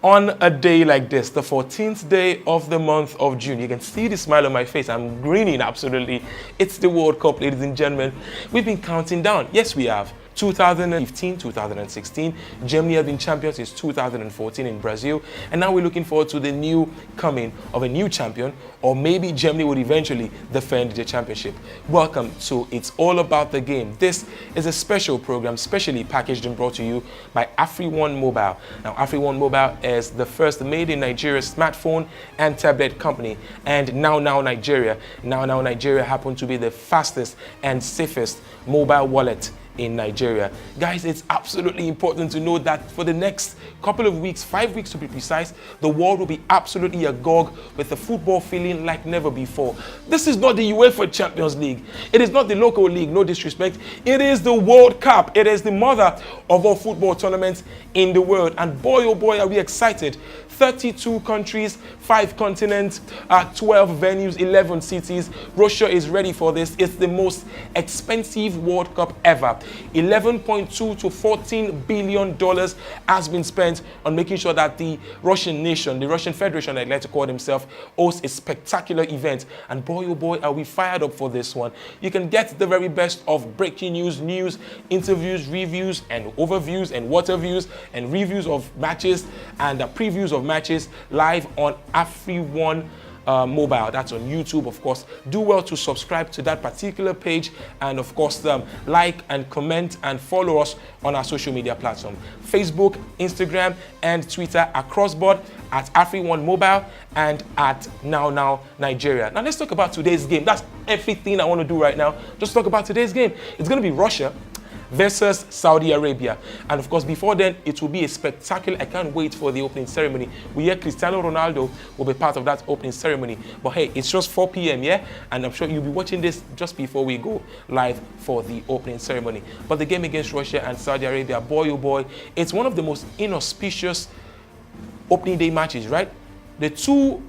On a day like this, the 14th day of the month of June, you can see the smile on my face. I'm grinning absolutely. It's the World Cup, ladies and gentlemen. We've been counting down. Yes, we have. 2015, 2016, Germany have been champions since 2014 in Brazil, and now we're looking forward to the new coming of a new champion, or maybe Germany would eventually defend the championship. Welcome to It's All About the Game. This is a special program, specially packaged and brought to you by AfriOne Mobile. Now, AfriOne Mobile is the first made in Nigeria smartphone and tablet company, and Now Nigeria. Now Nigeria happen to be the fastest and safest mobile wallet in Nigeria. Guys, it's absolutely important to know that for the next couple of weeks, 5 weeks to be precise, the world will be absolutely agog with the football feeling like never before. This is not the UEFA Champions League. It is not the local league, no disrespect. It is the World Cup. It is the mother of all football tournaments in the world. And boy, oh boy, are we excited. 32 countries, 5 continents, 12 venues, 11 cities. Russia is ready for this. It's the most expensive World Cup ever. $11.2 to $14 billion has been spent on making sure that the Russian nation, the Russian Federation, I'd like to call themselves, hosts a spectacular event. And boy, oh boy, are we fired up for this one. You can get the very best of breaking news, interviews, reviews, and overviews, and water views, and reviews of matches, and previews of matches live on AfriOne Mobile. That's on YouTube, of course. Do well to subscribe to that particular page, and of course like and comment and follow us on our social media platform, Facebook, Instagram, and Twitter across board at AfriOne Mobile and at Now Nigeria. Now let's talk about today's game. That's everything I want to do right now. Just talk about today's game. It's going to be Russia versus Saudi Arabia. And of course, before then, it will be a spectacular. I can't wait for the opening ceremony. We hear Cristiano Ronaldo will be part of that opening ceremony. But hey, it's just 4 p.m., yeah? And I'm sure you'll be watching this just before we go live for the opening ceremony. But the game against Russia and Saudi Arabia, boy, oh boy, it's one of the most inauspicious opening day matches, right? The two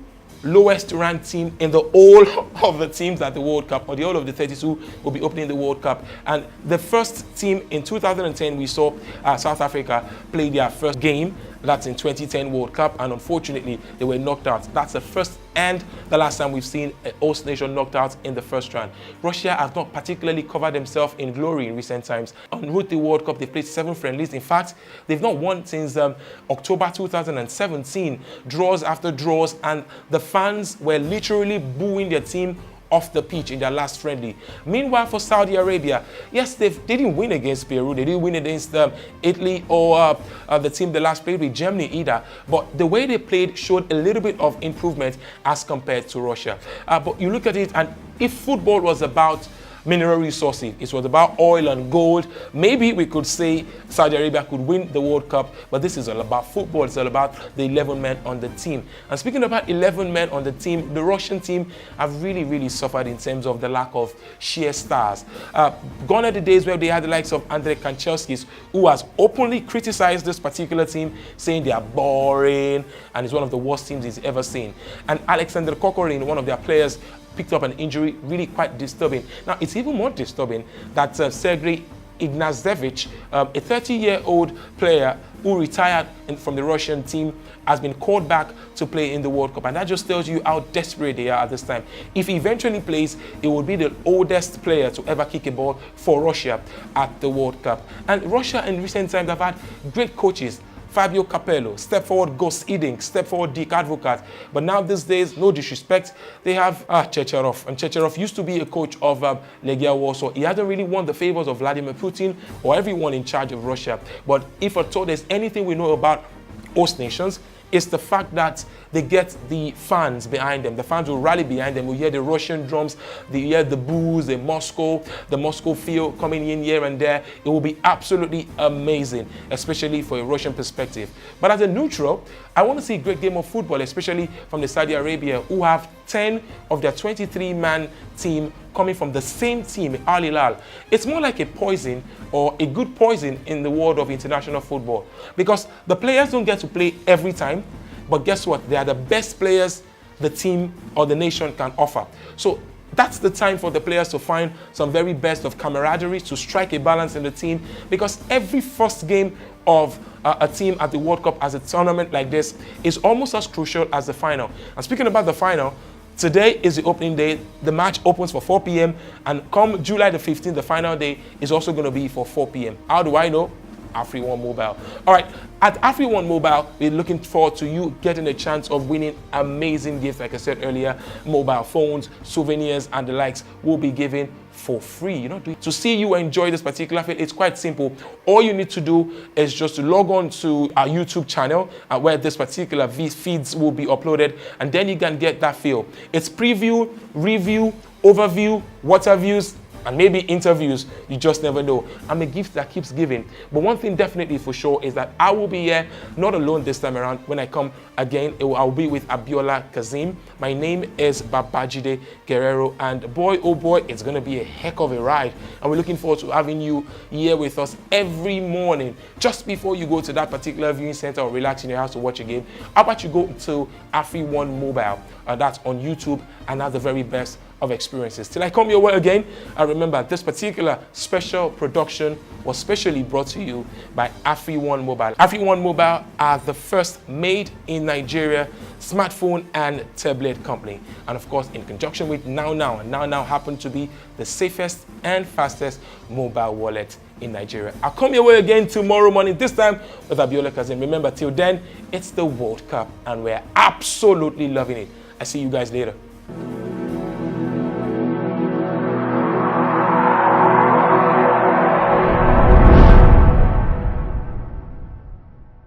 lowest ranked team in the whole of the teams at the World Cup, or the whole of the 32 will be opening the World Cup. And the first team in 2010, we saw South Africa play their first game. That's in 2010 World Cup, and unfortunately they were knocked out. That's the first and the last time we've seen a host nation knocked out in the first round. Russia has not particularly covered themselves in glory in recent times. En route to the World Cup, they played 7 friendlies. In fact, they've not won since October 2017. Draws after draws, and the fans were literally booing their team off the pitch in their last friendly. Meanwhile, for Saudi Arabia, yes, they didn't win against Peru, they didn't win against Italy or the team they last played with, Germany, either. But the way they played showed a little bit of improvement as compared to Russia. But you look at it, and if football was about mineral resources, it was about oil and gold, maybe we could say Saudi Arabia could win the World Cup. But this is all about football. It's all about the 11 men on the team. And speaking about 11 men on the team, the Russian team have really suffered in terms of the lack of sheer stars. Gone are the days where they had the likes of Andrei Kanchelskis, who has openly criticized this particular team, saying they are boring and it's one of the worst teams he's ever seen. And Alexander Kokorin, one of their players, picked up an injury, really quite disturbing. Now, it's even more disturbing that Sergei Ignashevich, a 30-year-old player who retired from the Russian team, has been called back to play in the World Cup. And that just tells you how desperate they are at this time. If he eventually plays, it will be the oldest player to ever kick a ball for Russia at the World Cup. And Russia in recent times have had great coaches. Fabio Capello, step forward Gus Hiddink, step forward Dick Advocat. But now these days, no disrespect, they have Checharov. And Checharov used to be a coach of Legia Warsaw. He hasn't really won the favors of Vladimir Putin or everyone in charge of Russia. But if at all there's anything we know about host nations, it's the fact that they get the fans behind them. The fans will rally behind them. We hear the Russian drums, they hear the boos, the Moscow feel coming in here and there. It will be absolutely amazing, especially for a Russian perspective. But as a neutral, I want to see a great game of football, especially from the Saudi Arabia, who have 10 of their 23-man team coming from the same team, Al Hilal. It's more like a poison, or a good poison in the world of international football, because the players don't get to play every time, but guess what? They are the best players the team or the nation can offer. So That's the time for the players to find some very best of camaraderie, to strike a balance in the team, because every first game of a team at the World Cup as a tournament like this is almost as crucial as the final. And speaking about the final, today is the opening day. The match opens for 4 p.m. and come July the 15th, the final day is also going to be for 4 p.m. How do I know? AfriOne Mobile. All right, at AfriOne Mobile, we're looking forward to you getting a chance of winning amazing gifts. Like I said earlier, mobile phones, souvenirs, and the likes will be given for free. You know, to see you enjoy this particular field, it's quite simple. All you need to do is just to log on to our YouTube channel where this particular feeds will be uploaded, and then you can get that feel. It's preview, review, overview, water views, and maybe interviews. You just never know. I'm a gift that keeps giving. But one thing definitely for sure is that I will be here, not alone this time around. When I come again, I'll be with Biola, Kazeem. My name is Babajide, Guererro, and boy, oh boy, it's gonna be a heck of a ride. And we're looking forward to having you here with us every morning. Just before you go to that particular viewing center or relax in your house to watch a game, how about you go to AfriOne Mobile, that's on YouTube, and have the very best of experiences. Till I come your way again, I remember this particular special production was specially brought to you by AfriOne Mobile. AfriOne Mobile are the first made in Nigeria smartphone and tablet company. And of course, in conjunction with Now and Now happen to be the safest and fastest mobile wallet in Nigeria. I'll come your way again tomorrow morning, this time with Biola Kazeem. Remember, till then, it's the World Cup and we're absolutely loving it. I see you guys later.